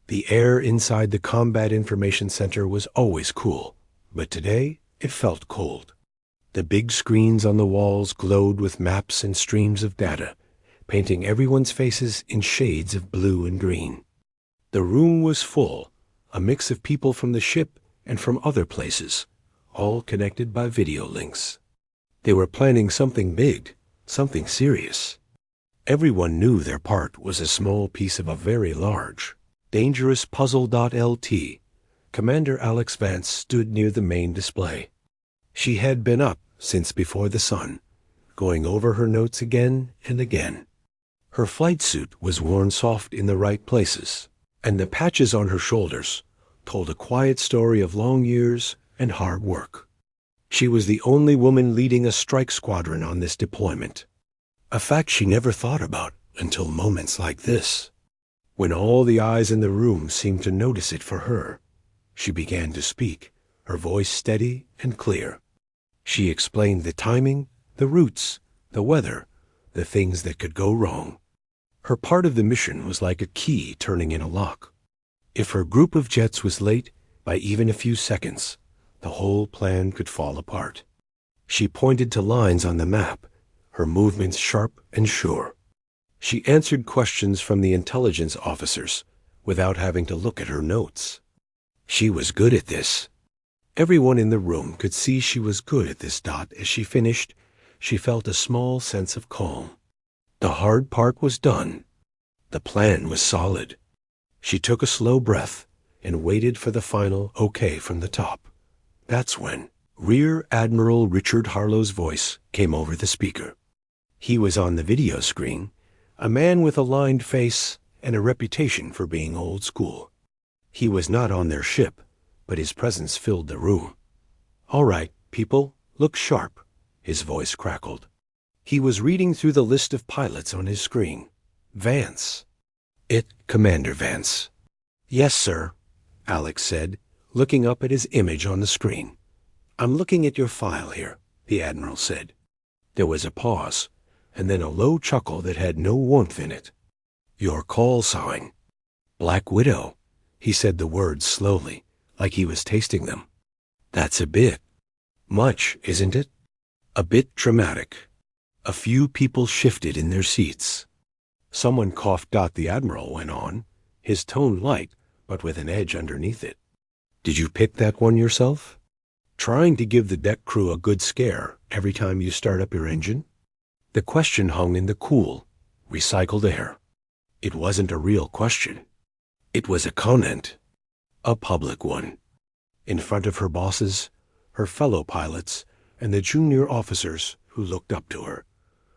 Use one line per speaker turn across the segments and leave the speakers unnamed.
The air inside the Combat Information Center was always cool, but today it felt cold. The big screens on the walls glowed with maps and streams of data, painting everyone's faces in shades of blue and green. The room was full, a mix of people from the ship and from other places, all connected by video links. They were planning something big, something serious. Everyone knew their part was a small piece of a very large, dangerous puzzle.lt. Commander Alex Vance stood near the main display. She had been up since before the sun, going over her notes again and again. Her flight suit was worn soft in the right places, and the patches on her shoulders told a quiet story of long years and hard work. She was the only woman leading a strike squadron on this deployment, a fact she never thought about until moments like this. When all the eyes in the room seemed to notice it for her, she began to speak, her voice steady and clear. She explained the timing, the routes, the weather, the things that could go wrong. Her part of the mission was like a key turning in a lock. If her group of jets was late by even a few seconds, the whole plan could fall apart. She pointed to lines on the map, her movements sharp and sure. She answered questions from the intelligence officers without having to look at her notes. She was good at this. Everyone in the room could see she was good at this. As she finished, she felt a small sense of calm. The hard part was done. The plan was solid. She took a slow breath and waited for the final okay from the top. That's when Rear Admiral Richard Harlow's voice came over the speaker. He was on the video screen, a man with a lined face and a reputation for being old school. He was not on their ship, but his presence filled the room. "All right, people, look sharp," his voice crackled. He was reading through the list of pilots on his screen. Vance. Commander Vance. "Yes, sir," Alex said, looking up at his image on the screen. "I'm looking at your file here," the Admiral said. There was a pause, and then a low chuckle that had no warmth in it. "Your call sign." "Black Widow." He said the words slowly, like he was tasting them. "That's a bit much, isn't it?" "A bit dramatic." A few people shifted in their seats. Someone coughed. The Admiral went on, his tone light, but with an edge underneath it. "Did you pick that one yourself? Trying to give the deck crew a good scare every time you start up your engine?" The question hung in the cool, recycled air. It wasn't a real question. It was a comment, a public one, in front of her bosses, her fellow pilots, and the junior officers who looked up to her.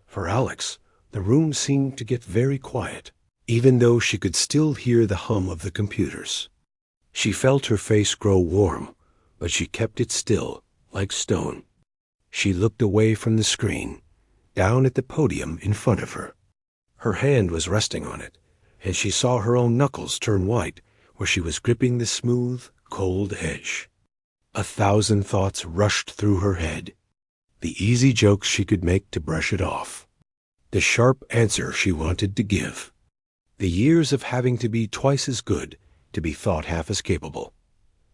For Alex, the room seemed to get very quiet, even though she could still hear the hum of the computers. She felt her face grow warm, but she kept it still, like stone. She looked away from the screen, down at the podium in front of her. Her hand was resting on it, and she saw her own knuckles turn white where she was gripping the smooth, cold edge. 1,000 thoughts rushed through her head. The easy jokes she could make to brush it off. The sharp answer she wanted to give. The years of having to be twice as good to be thought half as capable.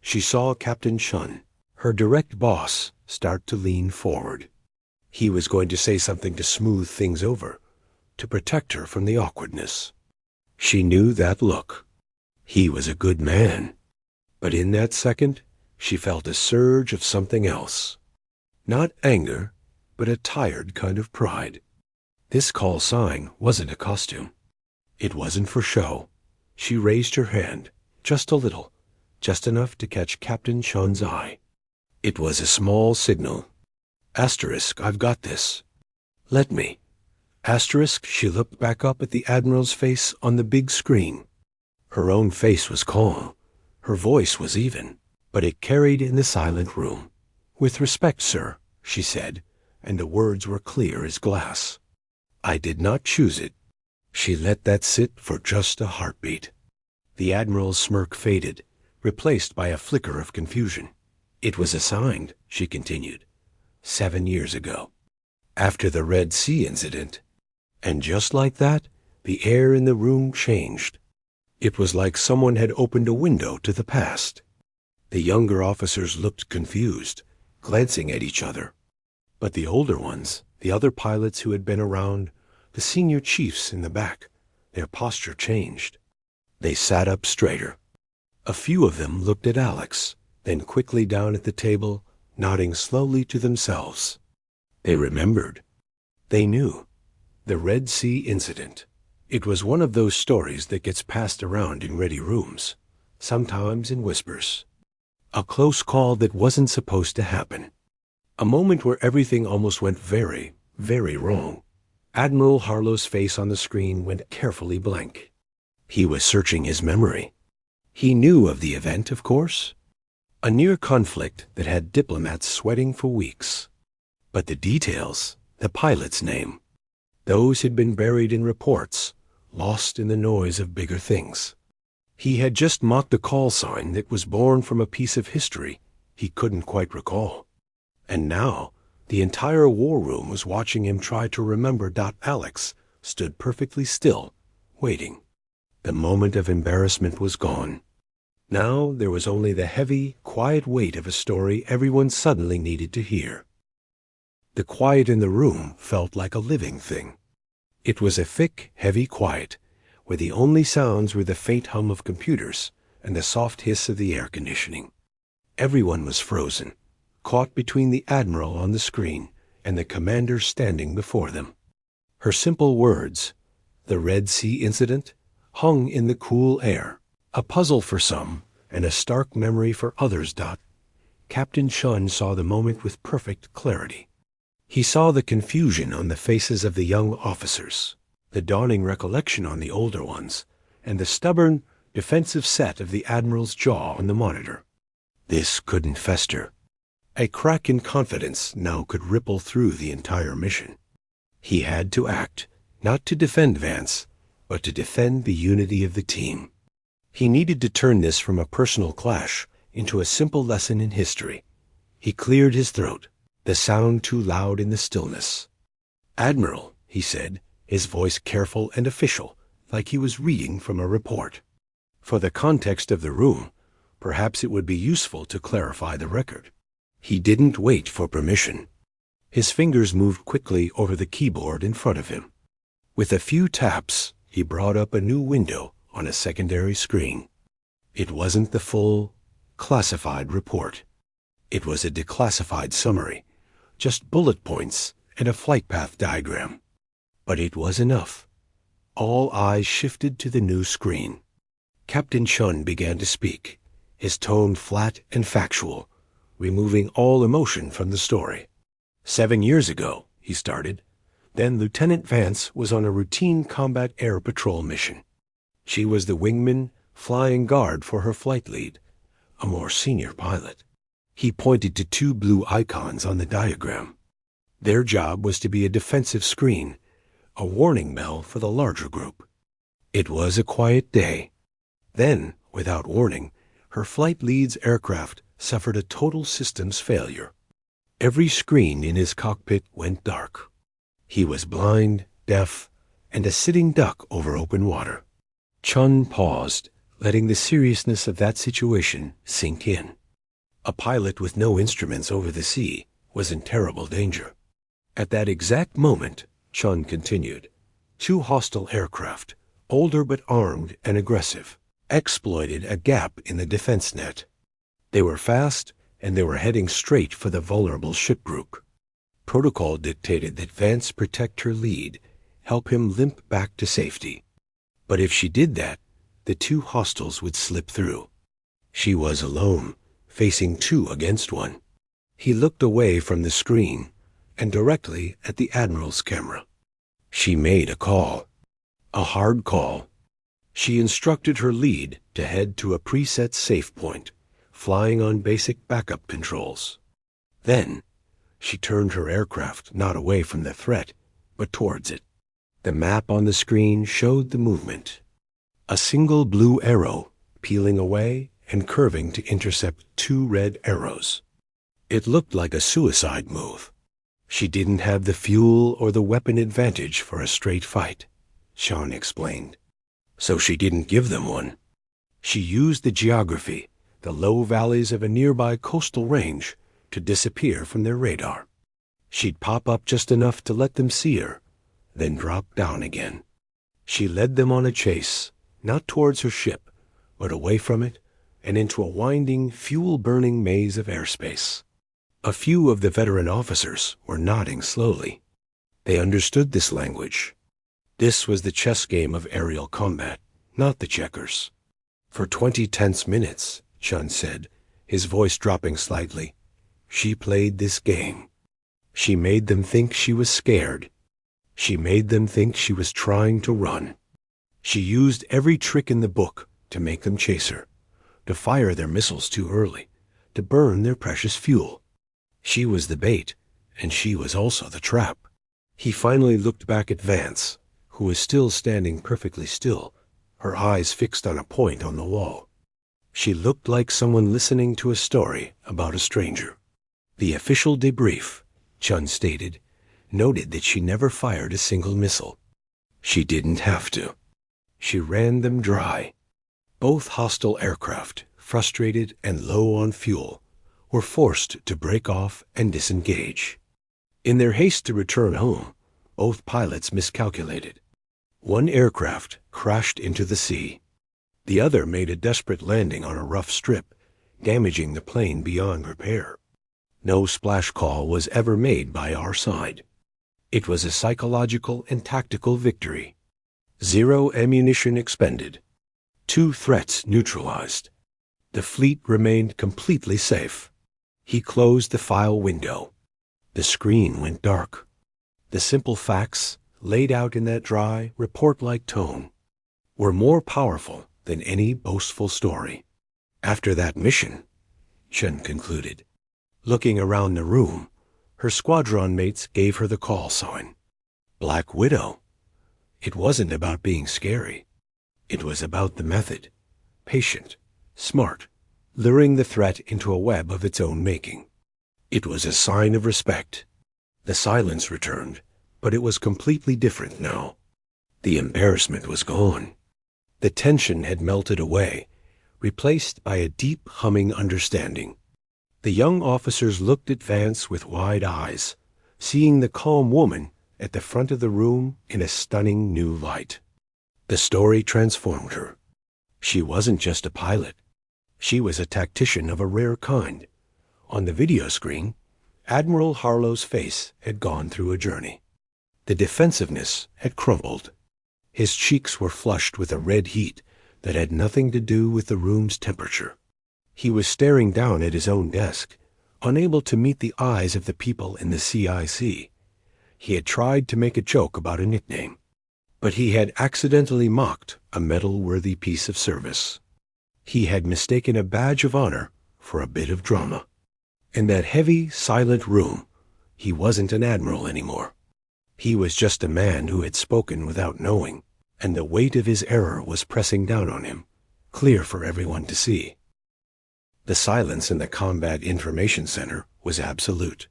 She saw Captain Shun, her direct boss, start to lean forward. He was going to say something to smooth things over, to protect her from the awkwardness. She knew that look. He was a good man. But in that second, she felt a surge of something else. Not anger, but a tired kind of pride. This call sign wasn't a costume. It wasn't for show. She raised her hand, just a little, just enough to catch Captain Shun's eye. It was a small signal. Asterisk, I've got this. Let me. Asterisk, she looked back up at the Admiral's face on the big screen. Her own face was calm. Her voice was even, but it carried in the silent room. "With respect, sir," she said, and the words were clear as glass. "I did not choose it." She let that sit for just a heartbeat. The Admiral's smirk faded, replaced by a flicker of confusion. "It was assigned," she continued, 7 years ago, after the Red Sea incident. And just like that, the air in the room changed. It was like someone had opened a window to the past. The younger officers looked confused, glancing at each other. But the older ones, the other pilots who had been around, the senior chiefs in the back, their posture changed. They sat up straighter. A few of them looked at Alex, then quickly down at the table, nodding slowly to themselves. They remembered. They knew. The Red Sea incident. It was one of those stories that gets passed around in ready rooms, sometimes in whispers. A close call that wasn't supposed to happen. A moment where everything almost went very, very wrong. Admiral Harlow's face on the screen went carefully blank. He was searching his memory. He knew of the event, of course. A near conflict that had diplomats sweating for weeks. But the details, the pilot's name, those had been buried in reports, lost in the noise of bigger things. He had just mocked a call sign that was born from a piece of history he couldn't quite recall. And now, the entire war room was watching him try to remember. Alex stood perfectly still, waiting. The moment of embarrassment was gone. Now there was only the heavy, quiet weight of a story everyone suddenly needed to hear. The quiet in the room felt like a living thing. It was a thick, heavy quiet, where the only sounds were the faint hum of computers and the soft hiss of the air conditioning. Everyone was frozen, caught between the Admiral on the screen and the commander standing before them. Her simple words, "The Red Sea incident," hung in the cool air, a puzzle for some and a stark memory for others. Captain Chun saw the moment with perfect clarity. He saw the confusion on the faces of the young officers, the dawning recollection on the older ones, and the stubborn, defensive set of the Admiral's jaw on the monitor. This couldn't fester. A crack in confidence now could ripple through the entire mission. He had to act, not to defend Vance, but to defend the unity of the team. He needed to turn this from a personal clash into a simple lesson in history. He cleared his throat, the sound too loud in the stillness. "Admiral," he said, his voice careful and official, like he was reading from a report. For the context of the room, perhaps it would be useful to clarify the record. He didn't wait for permission. His fingers moved quickly over the keyboard in front of him. With a few taps, he brought up a new window on a secondary screen. It wasn't the full, classified report. It was a declassified summary, just bullet points and a flight path diagram. But it was enough. All eyes shifted to the new screen. Captain Chun began to speak, his tone flat and factual, removing all emotion from the story. 7 years ago, he started. Then Lieutenant Vance was on a routine combat air patrol mission. She was the wingman, flying guard for her flight lead, a more senior pilot. He pointed to 2 blue icons on the diagram. Their job was to be a defensive screen, a warning bell for the larger group. It was a quiet day. Then, without warning, her flight lead's aircraft suffered a total systems failure. Every screen in his cockpit went dark. He was blind, deaf, and a sitting duck over open water. Chun paused, letting the seriousness of that situation sink in. A pilot with no instruments over the sea was in terrible danger. At that exact moment, Chun continued, 2 hostile aircraft, older but armed and aggressive, exploited a gap in the defense net. They were fast, and they were heading straight for the vulnerable ship group. Protocol dictated that Vance protect her lead, help him limp back to safety. But if she did that, the 2 hostiles would slip through. She was alone, facing 2 against 1. He looked away from the screen and directly at the Admiral's camera. She made a call. A hard call. She instructed her lead to head to a preset safe point, flying on basic backup controls. Then, she turned her aircraft not away from the threat, but towards it. The map on the screen showed the movement. A single blue arrow peeling away and curving to intercept 2 red arrows. It looked like a suicide move. She didn't have the fuel or the weapon advantage for a straight fight, Sean explained. So she didn't give them one. She used the geography, the low valleys of a nearby coastal range, to disappear from their radar. She'd pop up just enough to let them see her, then drop down again. She led them on a chase, not towards her ship, but away from it and into a winding, fuel-burning maze of airspace. A few of the veteran officers were nodding slowly. They understood this language. This was the chess game of aerial combat, not the checkers. For 20 tense minutes, Chun said, his voice dropping slightly, she played this game. She made them think she was scared. She made them think she was trying to run. She used every trick in the book to make them chase her, to fire their missiles too early, to burn their precious fuel. She was the bait, and she was also the trap. He finally looked back at Vance, who was still standing perfectly still, her eyes fixed on a point on the wall. She looked like someone listening to a story about a stranger. The official debrief, Chun stated, noted that she never fired a single missile. She didn't have to. She ran them dry. Both hostile aircraft, frustrated and low on fuel, were forced to break off and disengage. In their haste to return home, both pilots miscalculated. One aircraft crashed into the sea. The other made a desperate landing on a rough strip, damaging the plane beyond repair. No splash call was ever made by our side. It was a psychological and tactical victory. 0 ammunition expended. 2 threats neutralized. The fleet remained completely safe. He closed the file window. The screen went dark. The simple facts, laid out in that dry, report-like tone, were more powerful than any boastful story. After that mission, Chen concluded, looking around the room, her squadron mates gave her the call sign. Black Widow. It wasn't about being scary. It was about the method. Patient, smart, luring the threat into a web of its own making. It was a sign of respect. The silence returned, but it was completely different now. The embarrassment was gone. The tension had melted away, replaced by a deep, humming understanding. The young officers looked at Vance with wide eyes, seeing the calm woman at the front of the room in a stunning new light. The story transformed her. She wasn't just a pilot. She was a tactician of a rare kind. On the video screen, Admiral Harlow's face had gone through a journey. The defensiveness had crumbled. His cheeks were flushed with a red heat that had nothing to do with the room's temperature. He was staring down at his own desk, unable to meet the eyes of the people in the CIC. He had tried to make a joke about a nickname, but he had accidentally mocked a medal-worthy piece of service. He had mistaken a badge of honor for a bit of drama. In that heavy, silent room, he wasn't an admiral anymore. He was just a man who had spoken without knowing, and the weight of his error was pressing down on him, clear for everyone to see. The silence in the Combat Information Center was absolute.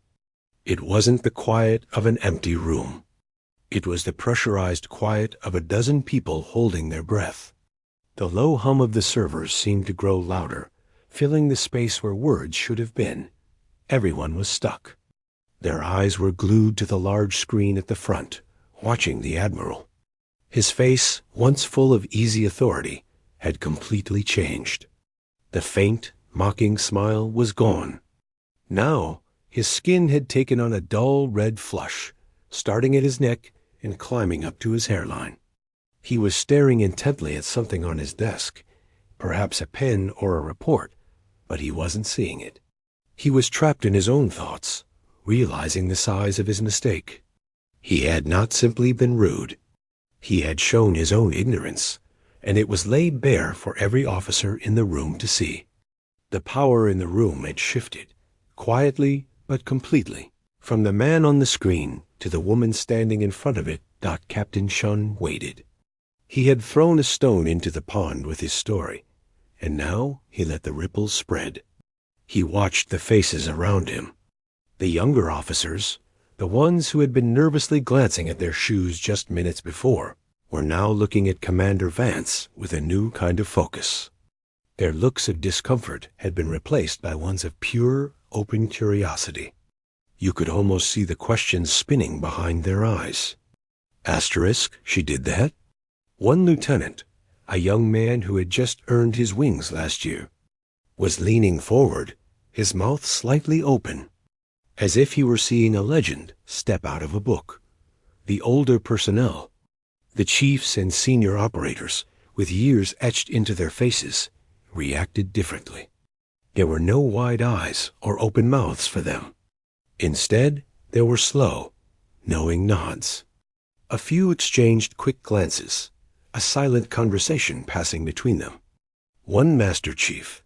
It wasn't the quiet of an empty room. It was the pressurized quiet of a dozen people holding their breath. The low hum of the servers seemed to grow louder, filling the space where words should have been. Everyone was stuck. Their eyes were glued to the large screen at the front, watching the Admiral. His face, once full of easy authority, had completely changed. The faint, mocking smile was gone. Now, his skin had taken on a dull red flush, starting at his neck and climbing up to his hairline. He was staring intently at something on his desk, perhaps a pen or a report, but he wasn't seeing it. He was trapped in his own thoughts, realizing the size of his mistake. He had not simply been rude. He had shown his own ignorance, and it was laid bare for every officer in the room to see. The power in the room had shifted, quietly but completely, from the man on the screen to the woman standing in front of it. Captain Shun waited. He had thrown a stone into the pond with his story, and now he let the ripples spread. He watched the faces around him. The younger officers, the ones who had been nervously glancing at their shoes just minutes before, were now looking at Commander Vance with a new kind of focus. Their looks of discomfort had been replaced by ones of pure, open curiosity. You could almost see the questions spinning behind their eyes. Asterisk, she did that? One lieutenant, a young man who had just earned his wings last year, was leaning forward, his mouth slightly open, as if he were seeing a legend step out of a book. The older personnel, the chiefs and senior operators, with years etched into their faces, reacted differently. There were no wide eyes or open mouths for them. Instead, there were slow, knowing nods. A few exchanged quick glances, a silent conversation passing between them. One Master Chief,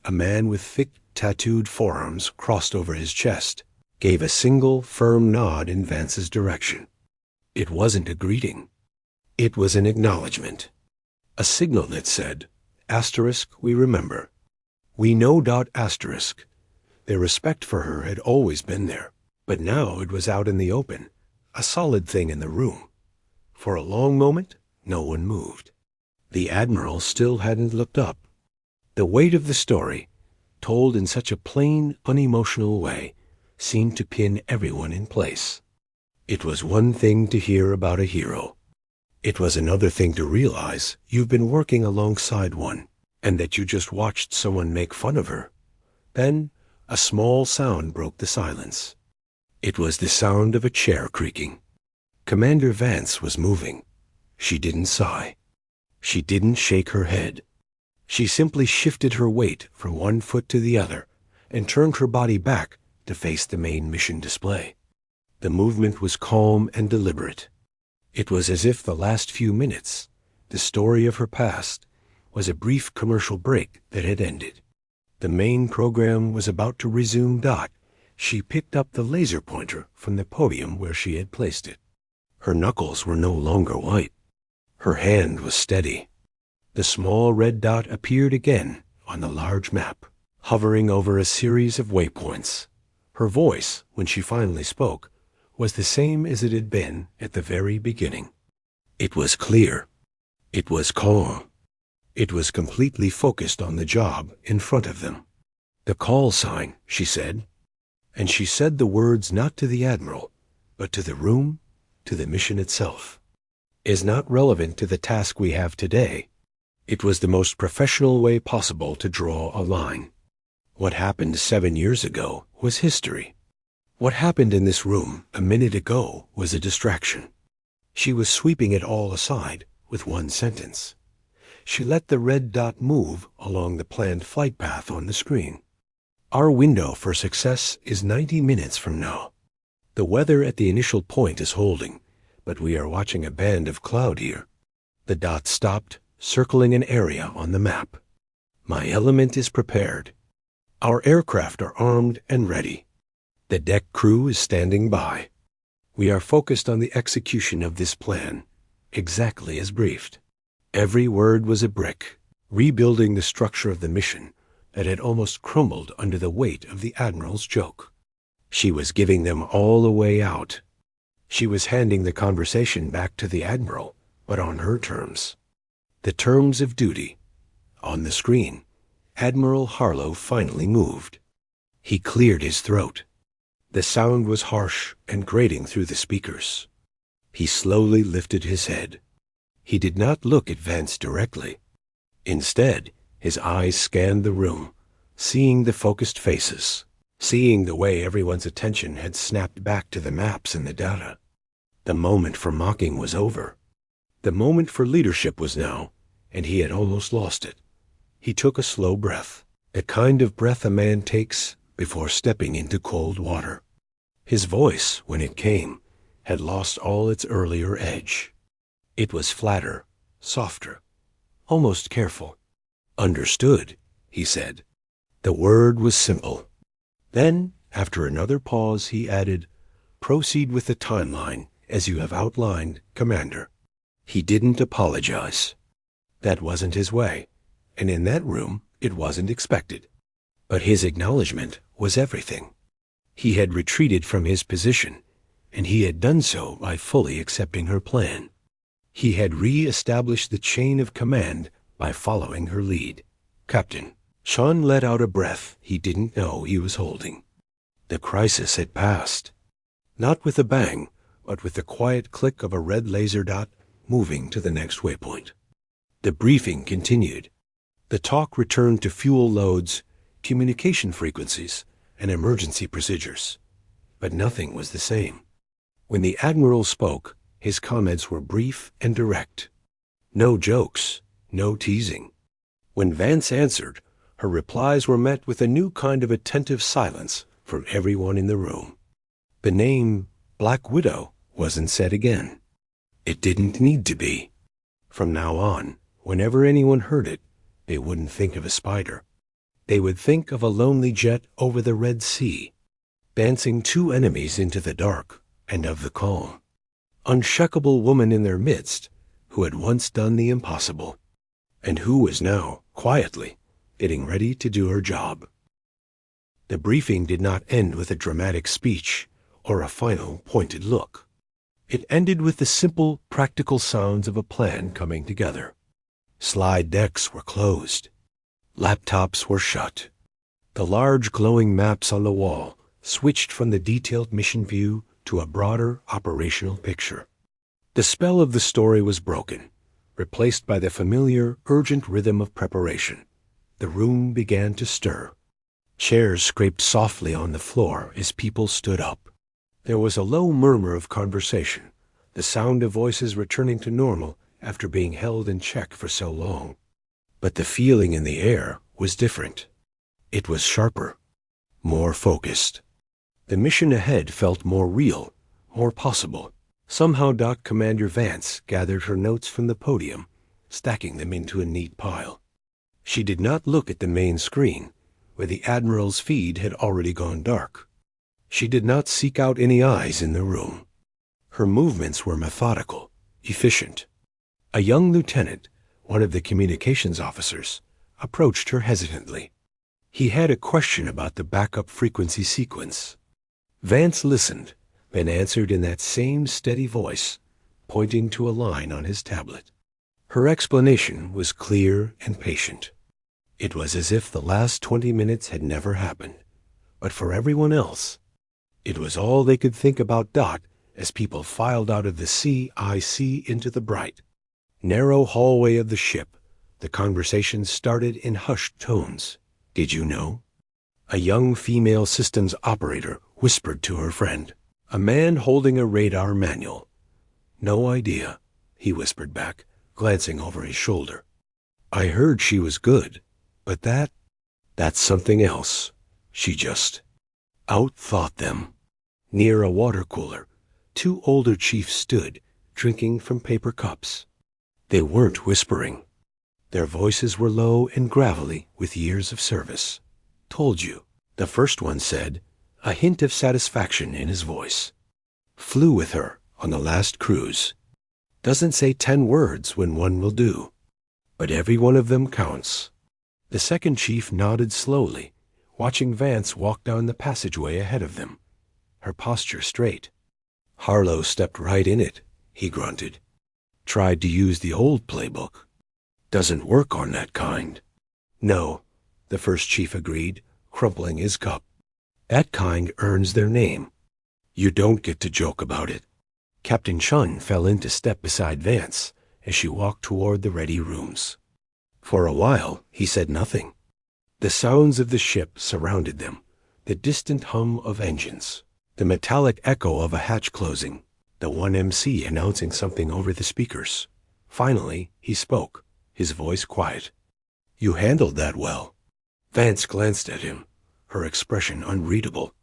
a man with thick, tattooed forearms crossed over his chest, gave a single, firm nod in Vance's direction. It wasn't a greeting. It was an acknowledgement. A signal that said, asterisk, we remember. We know asterisk. Their respect for her had always been there, but now it was out in the open, a solid thing in the room. For a long moment, no one moved. The Admiral still hadn't looked up. The weight of the story, told in such a plain, unemotional way, seemed to pin everyone in place. It was one thing to hear about a hero. It was another thing to realize you've been working alongside one, and that you just watched someone make fun of her. Then, a small sound broke the silence. It was the sound of a chair creaking. Commander Vance was moving. She didn't sigh. She didn't shake her head. She simply shifted her weight from one foot to the other and turned her body back to face the main mission display. The movement was calm and deliberate. It was as if the last few minutes, the story of her past, was a brief commercial break that had ended. The main program was about to resume. She picked up the laser pointer from the podium where she had placed it. Her knuckles were no longer white. Her hand was steady. The small red dot appeared again on the large map, hovering over a series of waypoints. Her voice, when she finally spoke, was the same as it had been at the very beginning. It was clear. It was calm. It was completely focused on the job in front of them. The call sign, she said. And she said the words not to the Admiral, but to the room, to the mission itself. Is not relevant to the task we have today. It was the most professional way possible to draw a line. What happened 7 years ago was history. What happened in this room a minute ago was a distraction. She was sweeping it all aside with one sentence. She let the red dot move along the planned flight path on the screen. Our window for success is 90 minutes from now. The weather at the initial point is holding, but we are watching a band of cloud here. The dot stopped, circling an area on the map. My element is prepared. Our aircraft are armed and ready. The deck crew is standing by. We are focused on the execution of this plan, exactly as briefed. Every word was a brick, rebuilding the structure of the mission that had almost crumbled under the weight of the Admiral's joke. She was giving them all a way out. She was handing the conversation back to the Admiral, but on her terms. The terms of duty. On the screen, Admiral Harlow finally moved. He cleared his throat. The sound was harsh and grating through the speakers. He slowly lifted his head. He did not look at Vance directly. Instead, his eyes scanned the room, seeing the focused faces, seeing the way everyone's attention had snapped back to the maps and the data. The moment for mocking was over. The moment for leadership was now, and he had almost lost it. He took a slow breath, the kind of breath a man takes before stepping into cold water. His voice, when it came, had lost all its earlier edge. It was flatter, softer, almost careful. Understood, he said. The word was simple. Then, after another pause, he added, "Proceed with the timeline, as you have outlined, Commander." He didn't apologize. That wasn't his way, and in that room it wasn't expected. But his acknowledgement was everything. He had retreated from his position, and he had done so by fully accepting her plan. He had re-established the chain of command by following her lead. Captain. Sean let out a breath he didn't know he was holding. The crisis had passed. Not with a bang, but with the quiet click of a red laser dot moving to the next waypoint. The briefing continued. The talk returned to fuel loads, communication frequencies, and emergency procedures. But nothing was the same. When the Admiral spoke, his comments were brief and direct. No jokes, no teasing. When Vance answered, her replies were met with a new kind of attentive silence from everyone in the room. The name Black Widow wasn't said again. It didn't need to be. From now on, whenever anyone heard it, they wouldn't think of a spider. They would think of a lonely jet over the Red Sea, dancing two enemies into the dark, and of the calm. Unshakable woman in their midst who had once done the impossible, and who was now, quietly, getting ready to do her job. The briefing did not end with a dramatic speech or a final pointed look. It ended with the simple, practical sounds of a plan coming together. Slide decks were closed. Laptops were shut. The large glowing maps on the wall switched from the detailed mission view to a broader operational picture. The spell of the story was broken, replaced by the familiar, urgent rhythm of preparation. The room began to stir. Chairs scraped softly on the floor as people stood up. There was a low murmur of conversation, the sound of voices returning to normal after being held in check for so long. But the feeling in the air was different. It was sharper, more focused. The mission ahead felt more real, more possible. Somehow Commander Vance gathered her notes from the podium, stacking them into a neat pile. She did not look at the main screen, where the Admiral's feed had already gone dark. She did not seek out any eyes in the room. Her movements were methodical, efficient. A young lieutenant, one of the communications officers, approached her hesitantly. He had a question about the backup frequency sequence. Vance listened, then answered in that same steady voice, pointing to a line on his tablet. Her explanation was clear and patient. It was as if the last 20 minutes had never happened. But for everyone else, it was all they could think about Dot as people filed out of the CIC into the bright, narrow hallway of the ship. The conversation started in hushed tones. Did you know? A young female systems operator whispered to her friend. A man holding a radar manual. No idea, he whispered back, glancing over his shoulder. I heard she was good, but that's something else. She just outthought them. Near a water cooler, two older chiefs stood, drinking from paper cups. They weren't whispering. Their voices were low and gravelly with years of service. Told you, the first one said, a hint of satisfaction in his voice. Flew with her on the last cruise. Doesn't say 10 words when one will do. But every one of them counts. The second chief nodded slowly, watching Vance walk down the passageway ahead of them, her posture straight. Harlow stepped right in it, he grunted. Tried to use the old playbook. Doesn't work on that kind. No, the first chief agreed, crumpling his cup. That kind earns their name. You don't get to joke about it. Captain Chun fell into step beside Vance as she walked toward the ready rooms. For a while, he said nothing. The sounds of the ship surrounded them, the distant hum of engines, the metallic echo of a hatch closing, the one MC announcing something over the speakers. Finally, he spoke, his voice quiet. You handled that well. Vance glanced at him, her expression unreadable.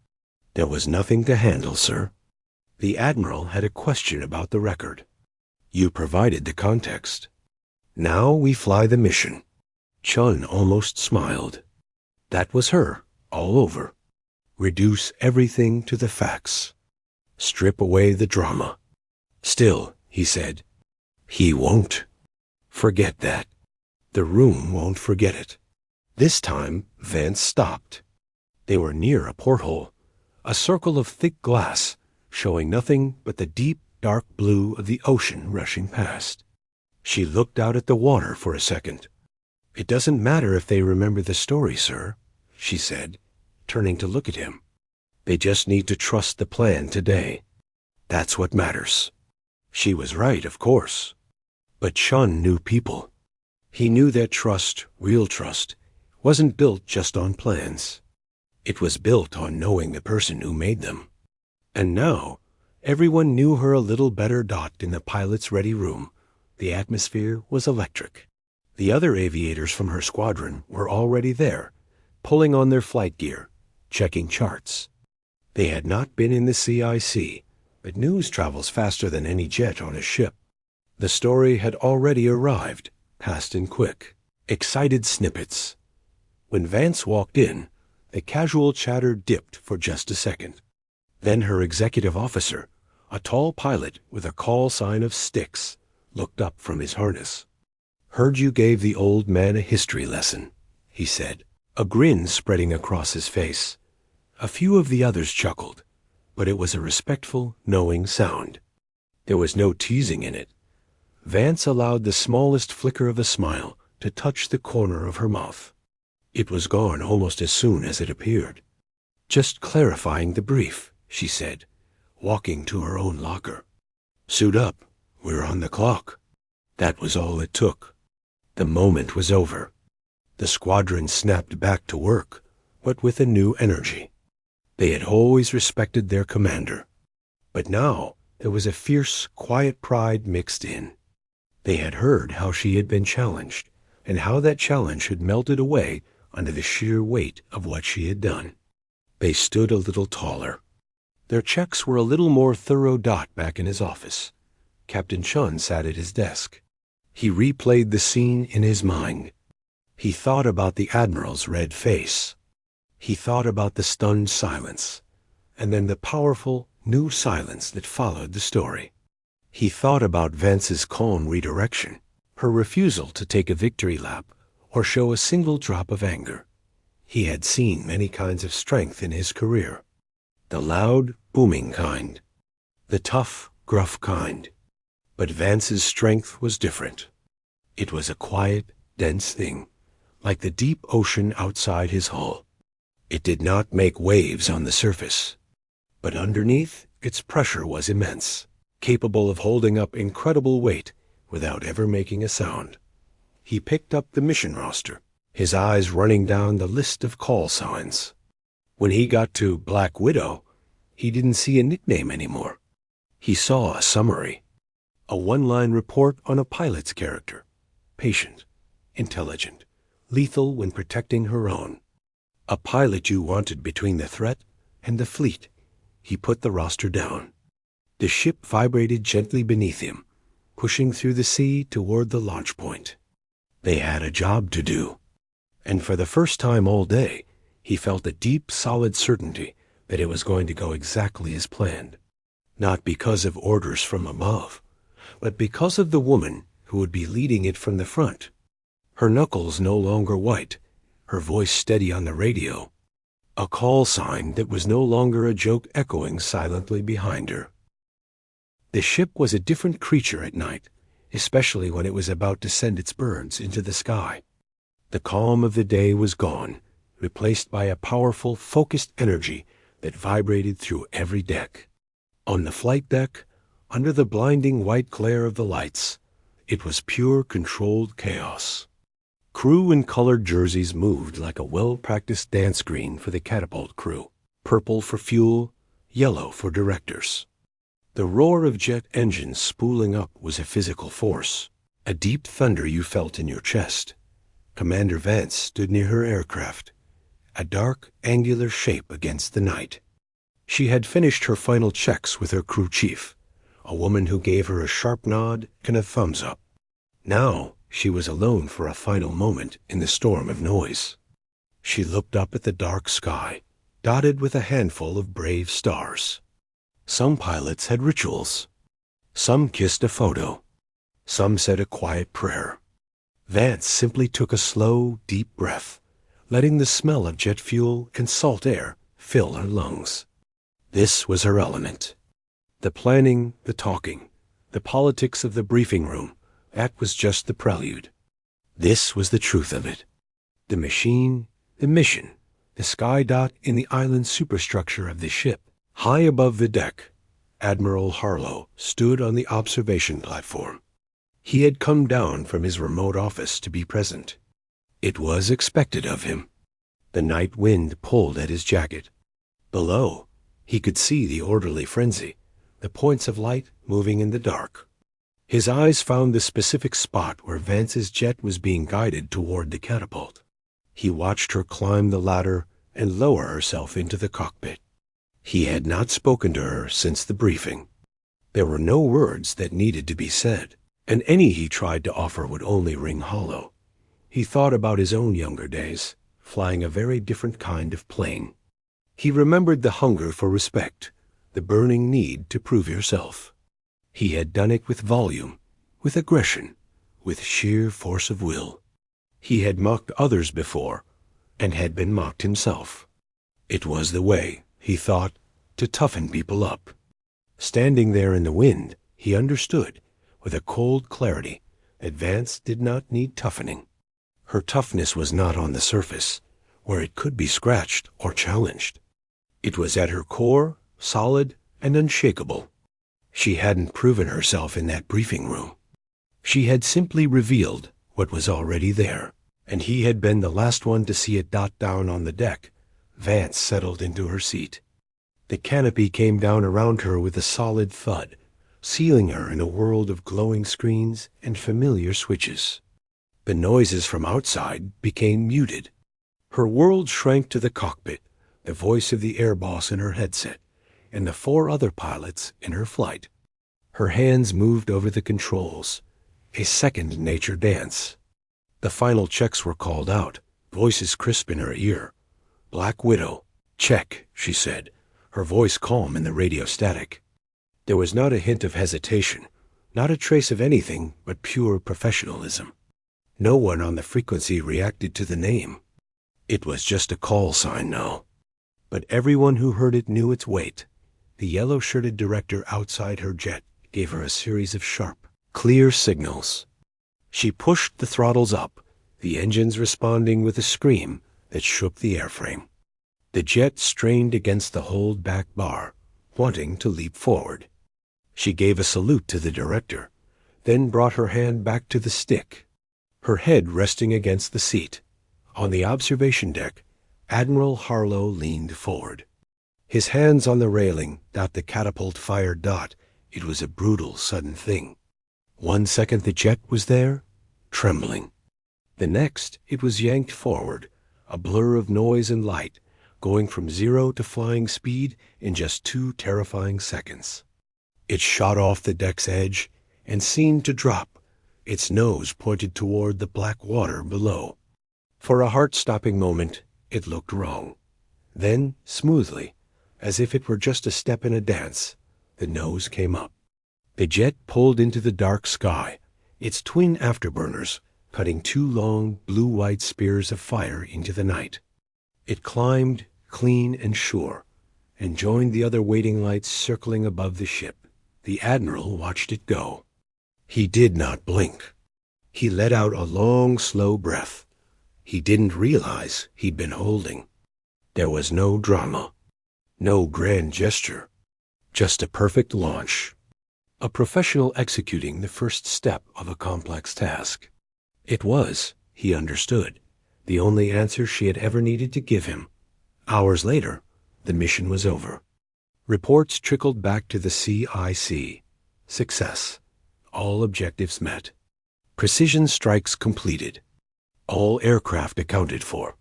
There was nothing to handle, sir. The Admiral had a question about the record. You provided the context. Now we fly the mission. Chun almost smiled. That was her, all over. Reduce everything to the facts. Strip away the drama. Still, he said, he won't. Forget that. The room won't forget it. This time, Vance stopped. They were near a porthole, a circle of thick glass, showing nothing but the deep, dark blue of the ocean rushing past. She looked out at the water for a second. "It doesn't matter if they remember the story, sir," she said, turning to look at him. "They just need to trust the plan today. That's what matters." She was right, of course. But Chun knew people. He knew that trust, real trust, wasn't built just on plans. It was built on knowing the person who made them. And now, everyone knew her a little better. In the pilot's ready room, the atmosphere was electric. The other aviators from her squadron were already there, pulling on their flight gear, checking charts. They had not been in the CIC, but news travels faster than any jet on a ship. The story had already arrived, passed in quick, excited snippets. When Vance walked in, the casual chatter dipped for just a second. Then her executive officer, a tall pilot with a call sign of Styx, looked up from his harness. "Heard you gave the old man a history lesson," he said, a grin spreading across his face. A few of the others chuckled, but it was a respectful, knowing sound. There was no teasing in it. Vance allowed the smallest flicker of a smile to touch the corner of her mouth. It was gone almost as soon as it appeared. "Just clarifying the brief," she said, walking to her own locker. "Suit up. We're on the clock." That was all it took. The moment was over. The squadron snapped back to work, but with a new energy. They had always respected their commander. But now there was a fierce, quiet pride mixed in. They had heard how she had been challenged, and how that challenge had melted away under the sheer weight of what she had done. They stood a little taller. Their checks were a little more thorough. Back in his office, Captain Chun sat at his desk. He replayed the scene in his mind. He thought about the Admiral's red face. He thought about the stunned silence, and then the powerful, new silence that followed the story. He thought about Vance's calm redirection, her refusal to take a victory lap or show a single drop of anger. He had seen many kinds of strength in his career. The loud, booming kind. The tough, gruff kind. But Vance's strength was different. It was a quiet, dense thing, like the deep ocean outside his hull. It did not make waves on the surface, but underneath, its pressure was immense, capable of holding up incredible weight without ever making a sound. He picked up the mission roster, his eyes running down the list of call signs. When he got to Black Widow, he didn't see a nickname anymore. He saw a summary, a one-line report on a pilot's character: patient, intelligent, lethal when protecting her own. A pilot you wanted between the threat and the fleet. He put the roster down. The ship vibrated gently beneath him, pushing through the sea toward the launch point. They had a job to do, and for the first time all day, he felt a deep, solid certainty that it was going to go exactly as planned. Not because of orders from above, but because of the woman who would be leading it from the front. Her knuckles no longer white, her voice steady on the radio. A call sign that was no longer a joke echoing silently behind her. The ship was a different creature at night, especially when it was about to send its birds into the sky. The calm of the day was gone, replaced by a powerful, focused energy that vibrated through every deck. On the flight deck, under the blinding white glare of the lights, it was pure, controlled chaos. Crew in colored jerseys moved like a well-practiced dance green for the catapult crew, purple for fuel, yellow for directors. The roar of jet engines spooling up was a physical force, a deep thunder you felt in your chest. Commander Vance stood near her aircraft, a dark, angular shape against the night. She had finished her final checks with her crew chief, a woman who gave her a sharp nod and a thumbs up. Now she was alone for a final moment in the storm of noise. She looked up at the dark sky, dotted with a handful of brave stars. Some pilots had rituals. Some kissed a photo. Some said a quiet prayer. Vance simply took a slow, deep breath, letting the smell of jet fuel and salt air fill her lungs. This was her element. The planning, the talking, the politics of the briefing room, that was just the prelude. This was the truth of it. The machine, the mission, the sky dot in the island superstructure of the ship. High above the deck, Admiral Harlow stood on the observation platform. He had come down from his remote office to be present. It was expected of him. The night wind pulled at his jacket. Below, he could see the orderly frenzy, the points of light moving in the dark. His eyes found the specific spot where Vance's jet was being guided toward the catapult. He watched her climb the ladder and lower herself into the cockpit. He had not spoken to her since the briefing. There were no words that needed to be said, and any he tried to offer would only ring hollow. He thought about his own younger days, flying a very different kind of plane. He remembered the hunger for respect, the burning need to prove yourself. He had done it with volume, with aggression, with sheer force of will. He had mocked others before, and had been mocked himself. It was the way, he thought, to toughen people up. Standing there in the wind, he understood, with a cold clarity, that Vance did not need toughening. Her toughness was not on the surface, where it could be scratched or challenged. It was at her core, solid and unshakable. She hadn't proven herself in that briefing room. She had simply revealed what was already there, and he had been the last one to see it dot down on the deck. Vance settled into her seat. The canopy came down around her with a solid thud, sealing her in a world of glowing screens and familiar switches. The noises from outside became muted. Her world shrank to the cockpit, the voice of the air boss in her headset, and the 4 other pilots in her flight. Her hands moved over the controls, a second-nature dance. The final checks were called out, voices crisp in her ear. "Black Widow, check," she said, her voice calm in the radio static. There was not a hint of hesitation, not a trace of anything but pure professionalism. No one on the frequency reacted to the name. It was just a call sign now. But everyone who heard it knew its weight. The yellow-shirted director outside her jet gave her a series of sharp, clear signals. She pushed the throttles up, the engines responding with a scream that shook the airframe. The jet strained against the hold-back bar, wanting to leap forward. She gave a salute to the director, then brought her hand back to the stick, her head resting against the seat. On the observation deck, Admiral Harlow leaned forward. His hands on the railing, the catapult fired dot. It was a brutal, sudden thing. 1 second the jet was there, trembling. The next, it was yanked forward, a blur of noise and light, going from 0 to flying speed in just 2 terrifying seconds. It shot off the deck's edge and seemed to drop, its nose pointed toward the black water below. For a heart-stopping moment, it looked wrong. Then, smoothly, as if it were just a step in a dance, the nose came up. The jet pulled into the dark sky, its twin afterburners cutting 2 long blue-white spears of fire into the night. It climbed, clean and sure, and joined the other waiting lights circling above the ship. The Admiral watched it go. He did not blink. He let out a long, slow breath. He didn't realize he'd been holding. There was no drama, no grand gesture, just a perfect launch. A professional executing the first step of a complex task. It was, he understood, the only answer she had ever needed to give him. Hours later, the mission was over. Reports trickled back to the CIC. Success. All objectives met. Precision strikes completed. All aircraft accounted for.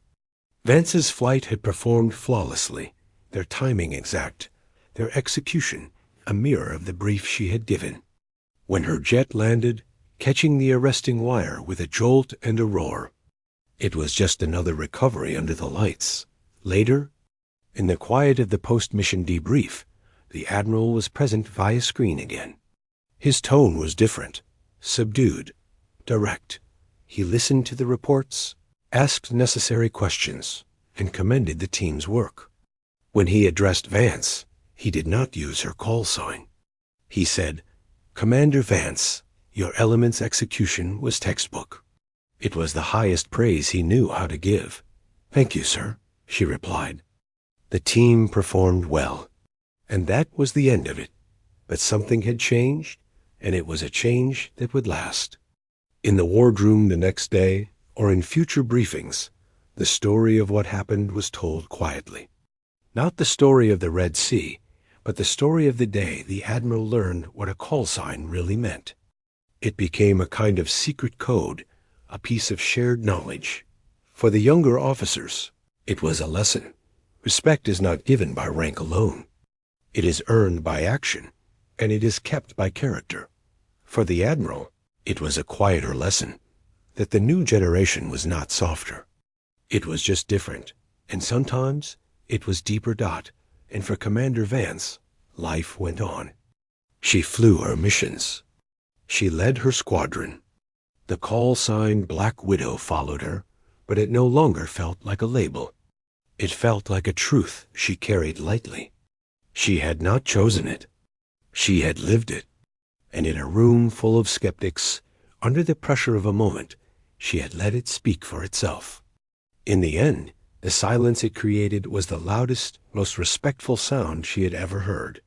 Vance's flight had performed flawlessly, their timing exact, their execution a mirror of the brief she had given. When her jet landed, catching the arresting wire with a jolt and a roar, it was just another recovery under the lights. Later, in the quiet of the post-mission debrief, the Admiral was present via screen again. His tone was different, subdued, direct. He listened to the reports, asked necessary questions, and commended the team's work. When he addressed Vance, he did not use her call sign. He said, "Commander Vance, your element's execution was textbook." It was the highest praise he knew how to give. "Thank you, sir," she replied. The team performed well, and that was the end of it. But something had changed, and it was a change that would last. In the wardroom the next day, or in future briefings, the story of what happened was told quietly. Not the story of the Red Sea, but the story of the day the Admiral learned what a call sign really meant. It became a kind of secret code, a piece of shared knowledge. For the younger officers, it was a lesson. Respect is not given by rank alone. It is earned by action, and it is kept by character. For the Admiral, it was a quieter lesson, that the new generation was not softer. It was just different, and sometimes it was deeper. And for Commander Vance, life went on. She flew her missions. She led her squadron. The call sign Black Widow followed her, but it no longer felt like a label. It felt like a truth she carried lightly. She had not chosen it. She had lived it. And in a room full of skeptics, under the pressure of a moment, she had let it speak for itself. In the end, the silence it created was the loudest, most respectful sound she had ever heard.